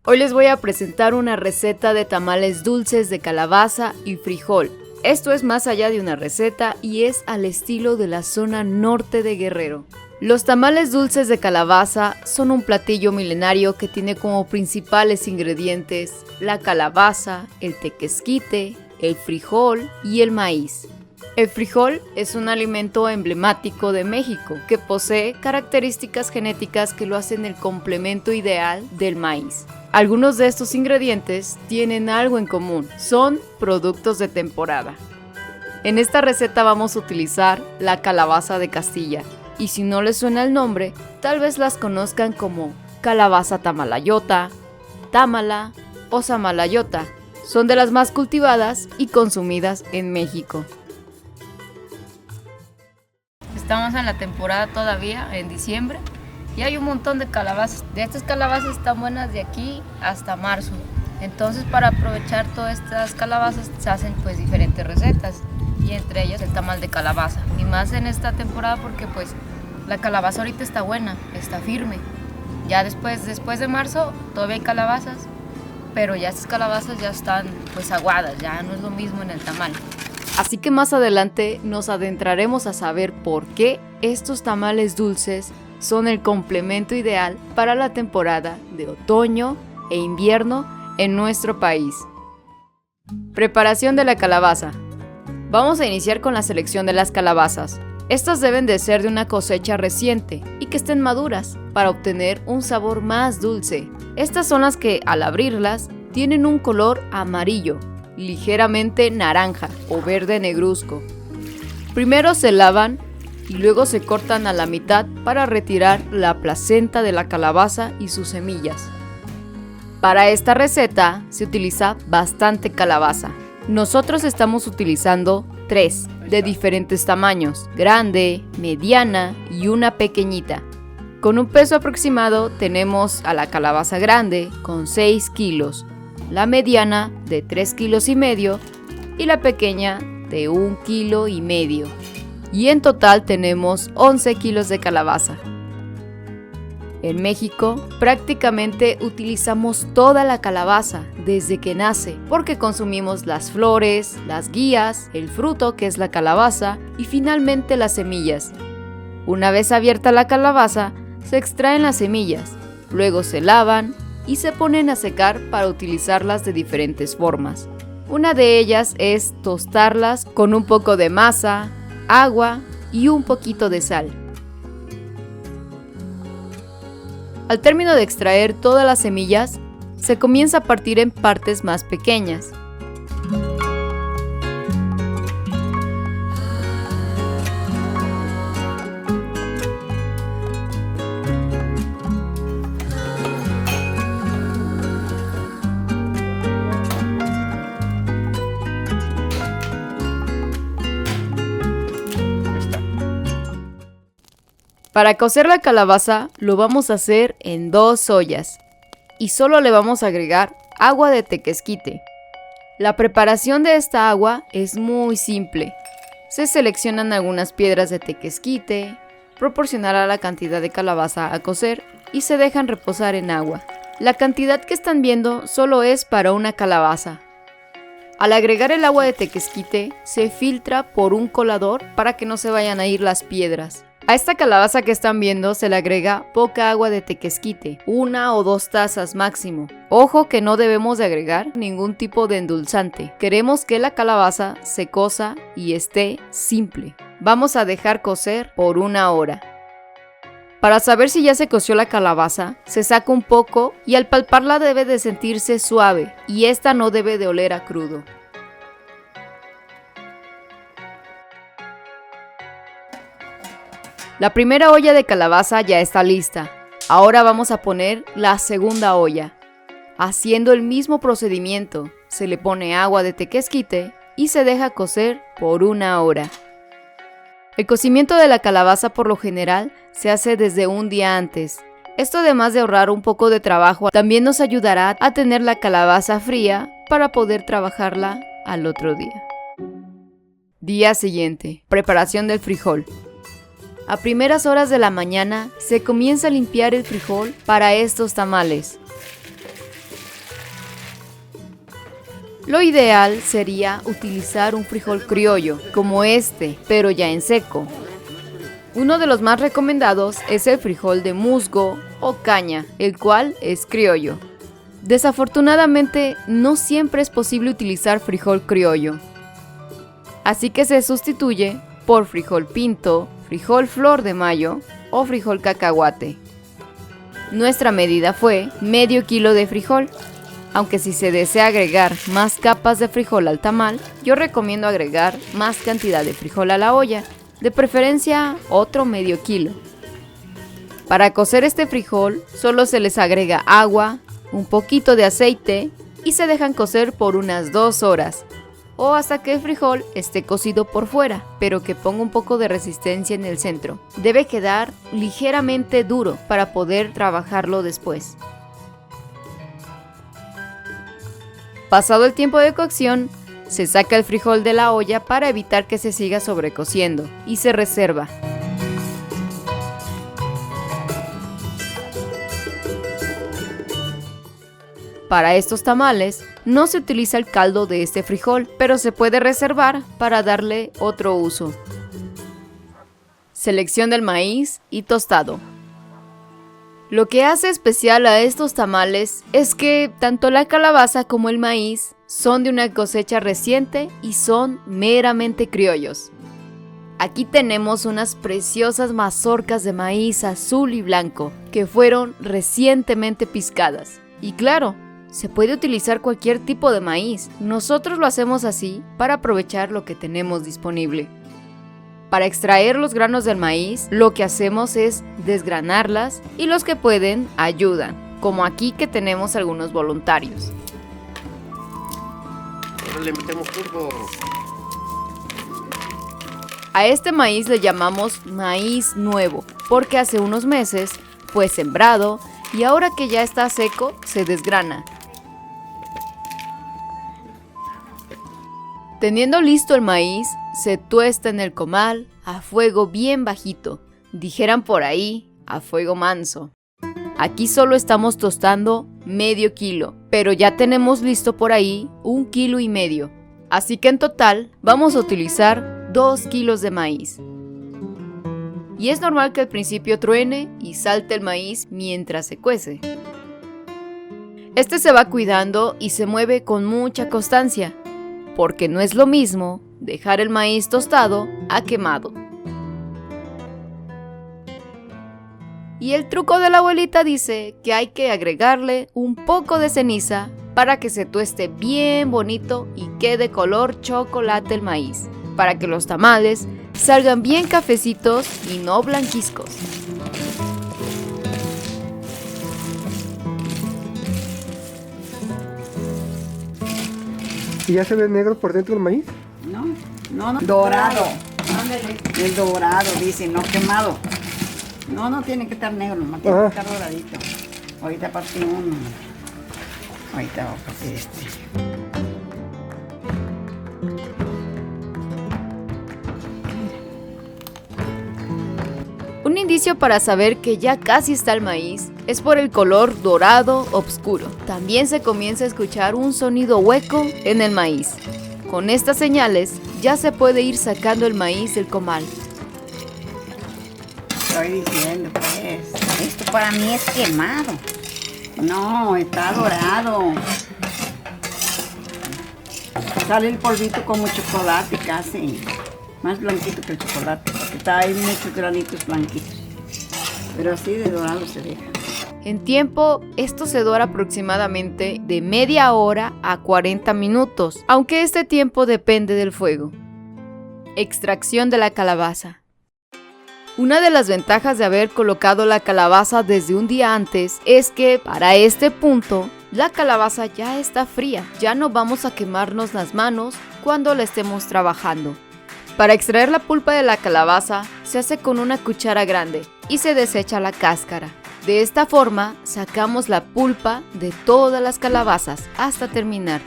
Hoy les voy a presentar una receta de tamales dulces de calabaza y frijol. Esto es más allá de una receta y es al estilo de la zona norte de Guerrero. Los tamales dulces de calabaza son un platillo milenario que tiene como principales ingredientes la calabaza, el tequesquite, el frijol y el maíz. El frijol es un alimento emblemático de México que posee características genéticas que lo hacen el complemento ideal del maíz. Algunos de estos ingredientes tienen algo en común, son productos de temporada. En esta receta vamos a utilizar la calabaza de Castilla, y si no les suena el nombre, tal vez las conozcan como calabaza tamalayota, támala o samalayota. Son de las más cultivadas y consumidas en México. Estamos en la temporada todavía, en diciembre, y hay un montón de calabazas. De estas calabazas están buenas de aquí hasta marzo. Entonces, para aprovechar todas estas calabazas se hacen pues diferentes recetas, y entre ellas el tamal de calabaza. Y más en esta temporada porque pues la calabaza ahorita está buena, está firme. Ya después de marzo todavía hay calabazas, pero ya estas calabazas ya están pues aguadas, ya no es lo mismo en el tamal. Así que más adelante nos adentraremos a saber por qué estos tamales dulces son el complemento ideal para la temporada de otoño e invierno en nuestro país. Preparación de la calabaza. Vamos a iniciar con la selección de las calabazas. Estas deben de ser de una cosecha reciente y que estén maduras para obtener un sabor más dulce. Estas son las que al abrirlas tienen un color amarillo, ligeramente naranja o verde negruzco. Primero se lavan y luego se cortan a la mitad para retirar la placenta de la calabaza y sus semillas. Para esta receta se utiliza bastante calabaza. Nosotros estamos utilizando 3 de diferentes tamaños, grande, mediana y una pequeñita. Con un peso aproximado tenemos a la calabaza grande con 6 kilos, la mediana de 3,5 kilos y la pequeña de 1,5 kilos. Y en total tenemos 11 kilos de calabaza. En México prácticamente utilizamos toda la calabaza desde que nace, porque consumimos las flores, las guías, el fruto que es la calabaza y finalmente las semillas. Una vez abierta la calabaza, se extraen las semillas, luego se lavan y se ponen a secar para utilizarlas de diferentes formas. Una de ellas es tostarlas con un poco de masa, agua y un poquito de sal. Al término de extraer todas las semillas, se comienza a partir en partes más pequeñas. Para cocer la calabaza lo vamos a hacer en 2 ollas y solo le vamos a agregar agua de tequesquite. La preparación de esta agua es muy simple. Se seleccionan algunas piedras de tequesquite, proporcionará la cantidad de calabaza a cocer y se dejan reposar en agua. La cantidad que están viendo solo es para una calabaza. Al agregar el agua de tequesquite se filtra por un colador para que no se vayan a ir las piedras. A esta calabaza que están viendo se le agrega poca agua de tequesquite, 1 o 2 tazas máximo. Ojo que no debemos de agregar ningún tipo de endulzante. Queremos que la calabaza se cosa y esté simple. Vamos a dejar cocer por 1 hora. Para saber si ya se coció la calabaza, se saca un poco y al palparla debe de sentirse suave y esta no debe de oler a crudo. La primera olla de calabaza ya está lista. Ahora vamos a poner la segunda olla. Haciendo el mismo procedimiento, se le pone agua de tequesquite y se deja cocer por 1 hora. El cocimiento de la calabaza por lo general se hace desde un día antes. Esto, además de ahorrar un poco de trabajo, también nos ayudará a tener la calabaza fría para poder trabajarla al otro día. Día siguiente, preparación del frijol. A primeras horas de la mañana se comienza a limpiar el frijol para estos tamales. Lo ideal sería utilizar un frijol criollo, como este, pero ya en seco. Uno de los más recomendados es el frijol de musgo o caña, el cual es criollo. Desafortunadamente, no siempre es posible utilizar frijol criollo, así que se sustituye por frijol pinto, frijol flor de mayo o frijol cacahuate. Nuestra medida fue medio kilo de frijol, aunque si se desea agregar más capas de frijol al tamal, yo recomiendo agregar más cantidad de frijol a la olla, de preferencia otro medio kilo. Para cocer este frijol, solo se les agrega agua, un poquito de aceite y se dejan cocer por unas 2 horas o hasta que el frijol esté cocido por fuera, pero que ponga un poco de resistencia en el centro. Debe quedar ligeramente duro para poder trabajarlo después. Pasado el tiempo de cocción, se saca el frijol de la olla para evitar que se siga sobrecociendo y se reserva. Para estos tamales no se utiliza el caldo de este frijol, pero se puede reservar para darle otro uso. Selección del maíz y tostado. Lo que hace especial a estos tamales es que tanto la calabaza como el maíz son de una cosecha reciente y son meramente criollos. Aquí tenemos unas preciosas mazorcas de maíz azul y blanco que fueron recientemente piscadas. Y claro, se puede utilizar cualquier tipo de maíz. Nosotros lo hacemos así para aprovechar lo que tenemos disponible. Para extraer los granos del maíz, lo que hacemos es desgranarlas y los que pueden ayudan, como aquí que tenemos algunos voluntarios. Ahora le metemos turbo. A este maíz le llamamos maíz nuevo, porque hace unos meses fue sembrado y ahora que ya está seco, se desgrana. Teniendo listo el maíz, se tuesta en el comal a fuego bien bajito, dijeran por ahí, a fuego manso. Aquí solo estamos tostando medio kilo, pero ya tenemos listo por ahí 1,5 kilos. Así que en total vamos a utilizar 2 kilos de maíz. Y es normal que al principio truene y salte el maíz mientras se cuece. Este se va cuidando y se mueve con mucha constancia, porque no es lo mismo dejar el maíz tostado a quemado. Y el truco de la abuelita dice que hay que agregarle un poco de ceniza para que se tueste bien bonito y quede color chocolate el maíz, para que los tamales salgan bien cafecitos y no blanquizcos. ¿Y ya se ve negro por dentro el maíz? No. Dorado. Es dorado, dice, no quemado. No tiene que estar negro, no tiene que estar doradito. Ahorita partí uno. Ahorita voy a partir este. Un indicio para saber que ya casi está el maíz es por el color dorado oscuro. También se comienza a escuchar un sonido hueco en el maíz. Con estas señales ya se puede ir sacando el maíz del comal. Estoy diciendo, pues, esto para mí es quemado. No, está dorado. Sale el polvito como chocolate casi. Más blanquito que el chocolate, porque hay muchos granitos blanquitos. Pero así de dorado se deja. En tiempo, esto se dora aproximadamente de media hora a 40 minutos, aunque este tiempo depende del fuego. Extracción de la calabaza. Una de las ventajas de haber colocado la calabaza desde un día antes es que para este punto la calabaza ya está fría, ya no vamos a quemarnos las manos cuando la estemos trabajando. Para extraer la pulpa de la calabaza se hace con una cuchara grande y se desecha la cáscara. De esta forma sacamos la pulpa de todas las calabazas hasta terminar.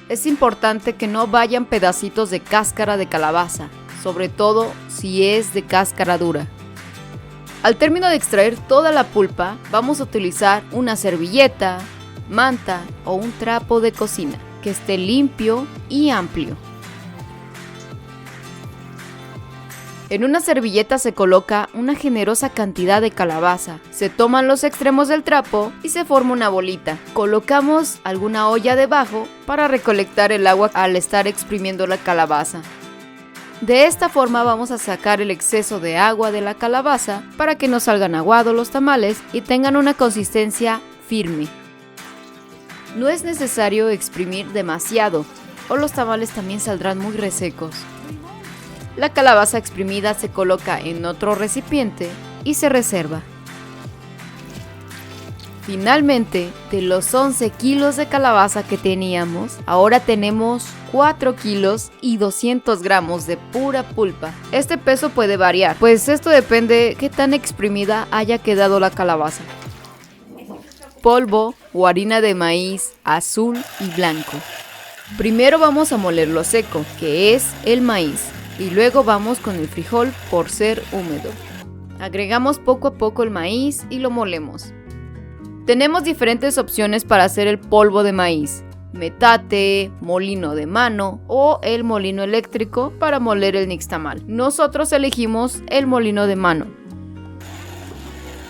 Es importante que no vayan pedacitos de cáscara de calabaza, sobre todo si es de cáscara dura. Al término de extraer toda la pulpa, vamos a utilizar una servilleta, manta o un trapo de cocina que esté limpio y amplio. En una servilleta se coloca una generosa cantidad de calabaza, se toman los extremos del trapo y se forma una bolita. Colocamos alguna olla debajo para recolectar el agua al estar exprimiendo la calabaza. De esta forma vamos a sacar el exceso de agua de la calabaza para que no salgan aguados los tamales y tengan una consistencia firme. No es necesario exprimir demasiado o los tamales también saldrán muy resecos. La calabaza exprimida se coloca en otro recipiente y se reserva. Finalmente, de los 11 kilos de calabaza que teníamos, ahora tenemos 4 kilos y 200 gramos de pura pulpa. Este peso puede variar, pues esto depende qué tan exprimida haya quedado la calabaza. Polvo o harina de maíz azul y blanco. Primero vamos a moler lo seco, que es el maíz. Y luego vamos con el frijol por ser húmedo. Agregamos poco a poco el maíz y lo molemos. Tenemos diferentes opciones para hacer el polvo de maíz: metate, molino de mano o el molino eléctrico para moler el nixtamal. Nosotros elegimos el molino de mano.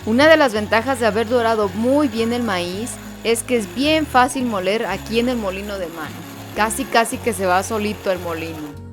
Una de las ventajas de haber dorado muy bien el maíz es que es bien fácil moler aquí en el molino de mano. Casi que se va solito el molino.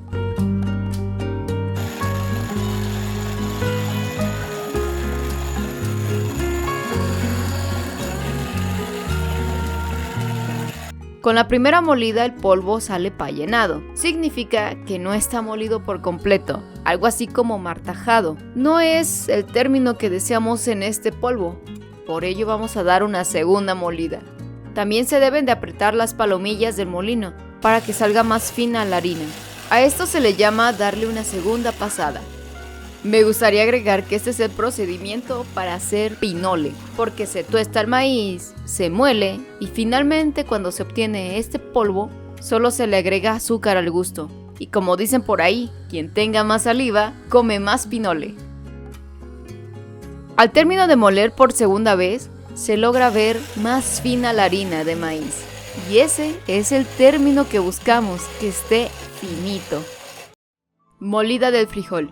Con la primera molida el polvo sale pallenado. Significa que no está molido por completo, algo así como martajado. No es el término que deseamos en este polvo, por ello vamos a dar una segunda molida. También se deben de apretar las palomillas del molino para que salga más fina la harina. A esto se le llama darle una segunda pasada. Me gustaría agregar que este es el procedimiento para hacer pinole, porque se tuesta el maíz, se muele y finalmente cuando se obtiene este polvo, solo se le agrega azúcar al gusto. Y como dicen por ahí, quien tenga más saliva, come más pinole. Al término de moler por segunda vez, se logra ver más fina la harina de maíz. Y ese es el término que buscamos, que esté finito. Molida del frijol.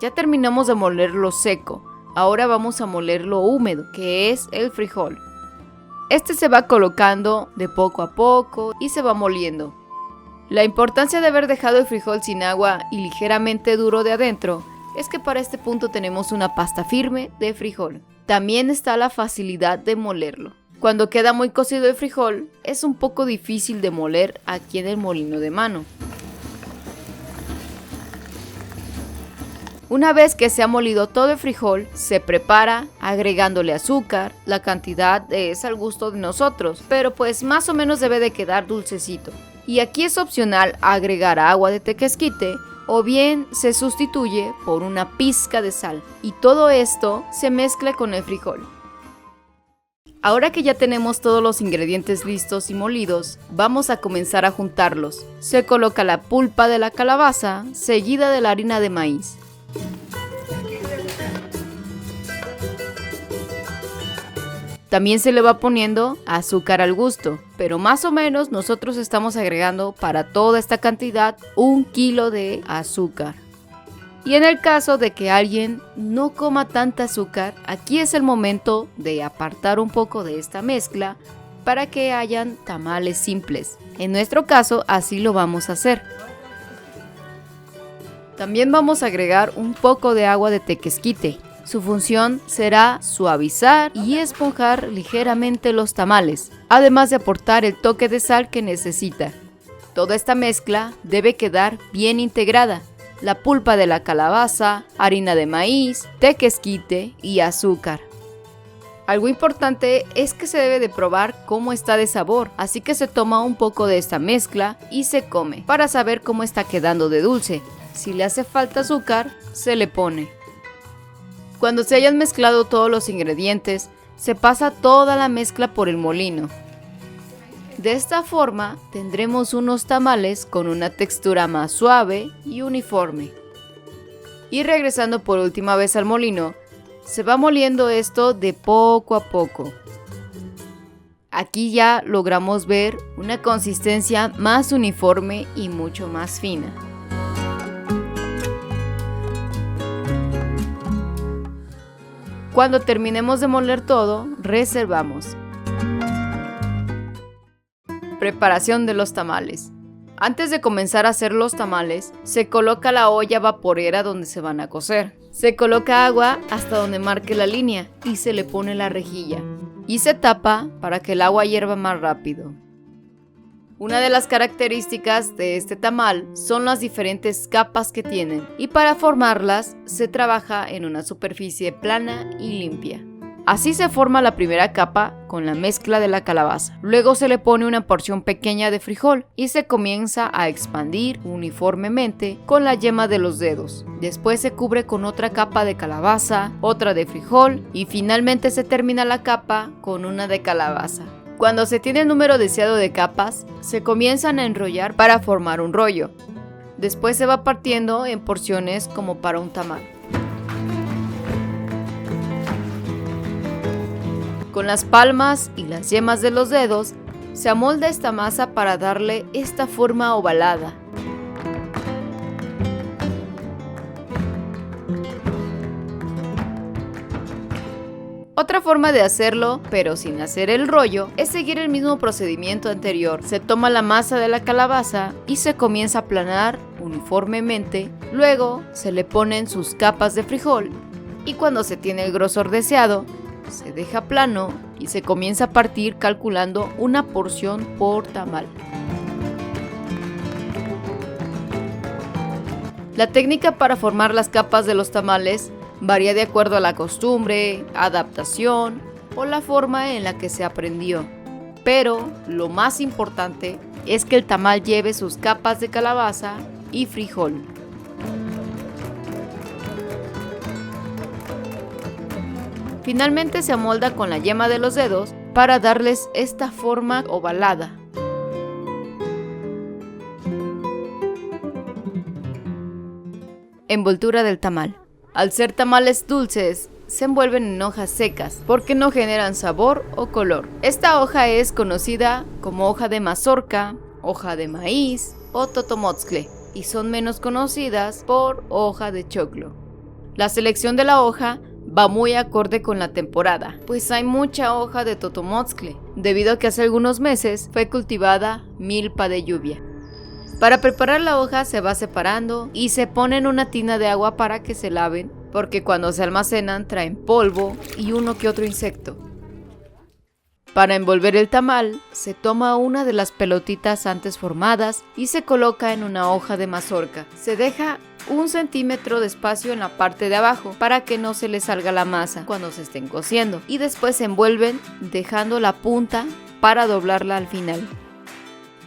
Ya terminamos de moler lo seco, ahora vamos a moler lo húmedo, que es el frijol. Este se va colocando de poco a poco y se va moliendo. La importancia de haber dejado el frijol sin agua y ligeramente duro de adentro es que para este punto tenemos una pasta firme de frijol. También está la facilidad de molerlo. Cuando queda muy cocido el frijol, es un poco difícil de moler aquí en el molino de mano. Una vez que se ha molido todo el frijol, se prepara agregándole azúcar. La cantidad es al gusto de nosotros, pero pues más o menos debe de quedar dulcecito. Y aquí es opcional agregar agua de tequesquite o bien se sustituye por una pizca de sal. Y todo esto se mezcla con el frijol. Ahora que ya tenemos todos los ingredientes listos y molidos, vamos a comenzar a juntarlos. Se coloca la pulpa de la calabaza seguida de la harina de maíz. También se le va poniendo azúcar al gusto, pero más o menos nosotros estamos agregando para toda esta cantidad 1 kilo de azúcar. Y en el caso de que alguien no coma tanta azúcar, aquí es el momento de apartar un poco de esta mezcla para que hayan tamales simples. En nuestro caso así lo vamos a hacer. También vamos a agregar un poco de agua de tequesquite. Su función será suavizar y esponjar ligeramente los tamales, además de aportar el toque de sal que necesita. Toda esta mezcla debe quedar bien integrada. La pulpa de la calabaza, harina de maíz, tequesquite y azúcar. Algo importante es que se debe de probar cómo está de sabor, así que se toma un poco de esta mezcla y se come para saber cómo está quedando de dulce. Si le hace falta azúcar, se le pone. Cuando se hayan mezclado todos los ingredientes, se pasa toda la mezcla por el molino. De esta forma tendremos unos tamales con una textura más suave y uniforme. Y regresando por última vez al molino, se va moliendo esto de poco a poco. Aquí ya logramos ver una consistencia más uniforme y mucho más fina. Cuando terminemos de moler todo, reservamos. Preparación de los tamales. Antes de comenzar a hacer los tamales, se coloca la olla vaporera donde se van a cocer. Se coloca agua hasta donde marque la línea y se le pone la rejilla. Y se tapa para que el agua hierva más rápido. Una de las características de este tamal son las diferentes capas que tienen, y para formarlas se trabaja en una superficie plana y limpia. Así se forma la primera capa con la mezcla de la calabaza. Luego se le pone una porción pequeña de frijol y se comienza a expandir uniformemente con la yema de los dedos. Después se cubre con otra capa de calabaza, otra de frijol y finalmente se termina la capa con una de calabaza. Cuando se tiene el número deseado de capas, se comienzan a enrollar para formar un rollo. Después se va partiendo en porciones como para un tamal. Con las palmas y las yemas de los dedos, se amolda esta masa para darle esta forma ovalada. Otra forma de hacerlo, pero sin hacer el rollo, es seguir el mismo procedimiento anterior. Se toma la masa de la calabaza y se comienza a aplanar uniformemente. Luego se le ponen sus capas de frijol y cuando se tiene el grosor deseado, se deja plano y se comienza a partir calculando una porción por tamal. La técnica para formar las capas de los tamales varía de acuerdo a la costumbre, adaptación o la forma en la que se aprendió. Pero lo más importante es que el tamal lleve sus capas de calabaza y frijol. Finalmente se amolda con la yema de los dedos para darles esta forma ovalada. Envoltura del tamal. Al ser tamales dulces, se envuelven en hojas secas porque no generan sabor o color. Esta hoja es conocida como hoja de mazorca, hoja de maíz o totomotzcle y son menos conocidas por hoja de choclo. La selección de la hoja va muy acorde con la temporada, pues hay mucha hoja de totomotzcle, debido a que hace algunos meses fue cultivada milpa de lluvia. Para preparar la hoja se va separando y se pone en una tina de agua para que se laven, porque cuando se almacenan traen polvo y uno que otro insecto. Para envolver el tamal, se toma una de las pelotitas antes formadas y se coloca en una hoja de mazorca. Se deja 1 centímetro de espacio en la parte de abajo para que no se le salga la masa cuando se estén cociendo y después se envuelven dejando la punta para doblarla al final.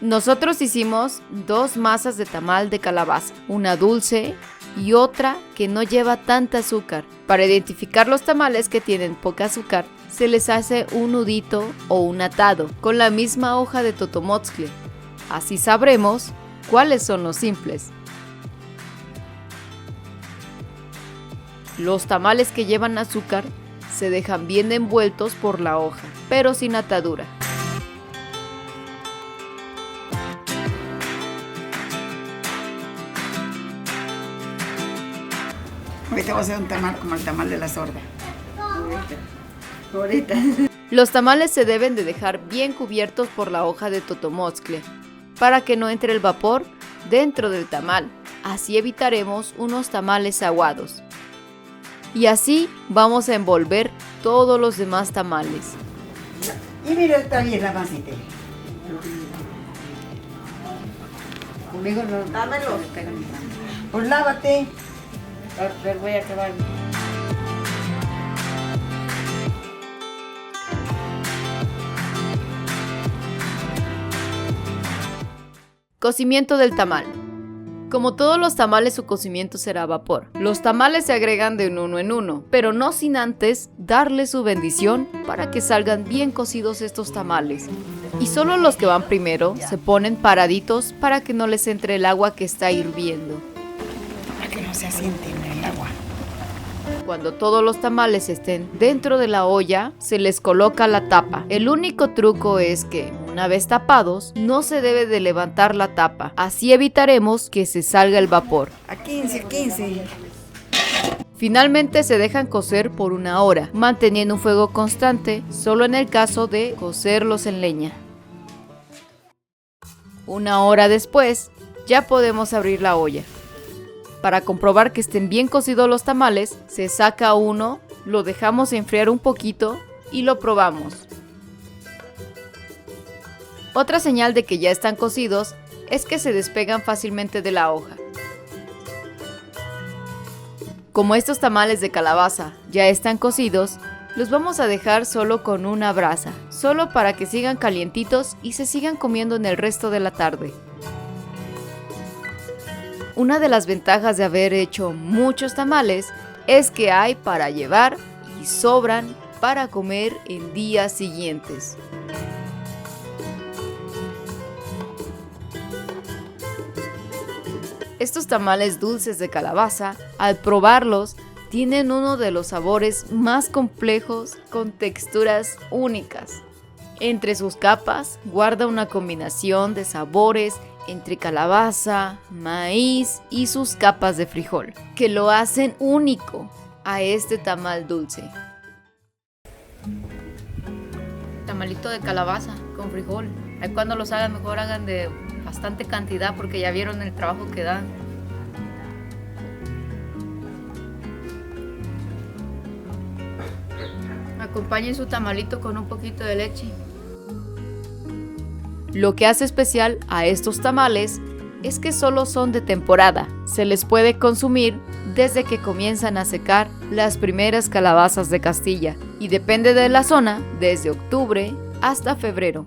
Nosotros hicimos 2 masas de tamal de calabaza, una dulce y otra que no lleva tanta azúcar. Para identificar los tamales que tienen poca azúcar, se les hace un nudito o un atado con la misma hoja de totomotzcle. Así sabremos cuáles son los simples. Los tamales que llevan azúcar se dejan bien envueltos por la hoja, pero sin atadura. Ahorita voy a hacer un tamal como el tamal de la sorda. Ahorita. Los tamales se deben de dejar bien cubiertos por la hoja de totomotzcle para que no entre el vapor dentro del tamal. Así evitaremos unos tamales aguados. Y así vamos a envolver todos los demás tamales. Y mira, está bien la masita. Conmigo no. Dámelo. Pues lávate. A ver, voy a acabar. Cocimiento del tamal. Como todos los tamales, su cocimiento será a vapor. Los tamales se agregan de uno en uno, pero no sin antes darle su bendición para que salgan bien cocidos estos tamales. Y solo los que van primero se ponen paraditos para que no les entre el agua que está hirviendo. Para que no se asiente en el agua. Cuando todos los tamales estén dentro de la olla, se les coloca la tapa. El único truco es que, una vez tapados, no se debe de levantar la tapa. Así evitaremos que se salga el vapor. A 15. Finalmente se dejan cocer por 1 hora, manteniendo un fuego constante, solo en el caso de cocerlos en leña. 1 hora después, ya podemos abrir la olla. Para comprobar que estén bien cocidos los tamales, se saca uno, lo dejamos enfriar un poquito y lo probamos. Otra señal de que ya están cocidos es que se despegan fácilmente de la hoja. Como estos tamales de calabaza ya están cocidos, los vamos a dejar solo con una brasa, solo para que sigan calientitos y se sigan comiendo en el resto de la tarde. Una de las ventajas de haber hecho muchos tamales es que hay para llevar y sobran para comer en días siguientes. Estos tamales dulces de calabaza, al probarlos, tienen uno de los sabores más complejos con texturas únicas. Entre sus capas guarda una combinación de sabores entre calabaza, maíz y sus capas de frijol, que lo hacen único a este tamal dulce. Tamalito de calabaza con frijol. Ahí cuando los hagan, mejor hagan de bastante cantidad porque ya vieron el trabajo que dan. Acompañen su tamalito con un poquito de leche. Lo que hace especial a estos tamales es que solo son de temporada. Se les puede consumir desde que comienzan a secar las primeras calabazas de Castilla y depende de la zona, desde octubre hasta febrero.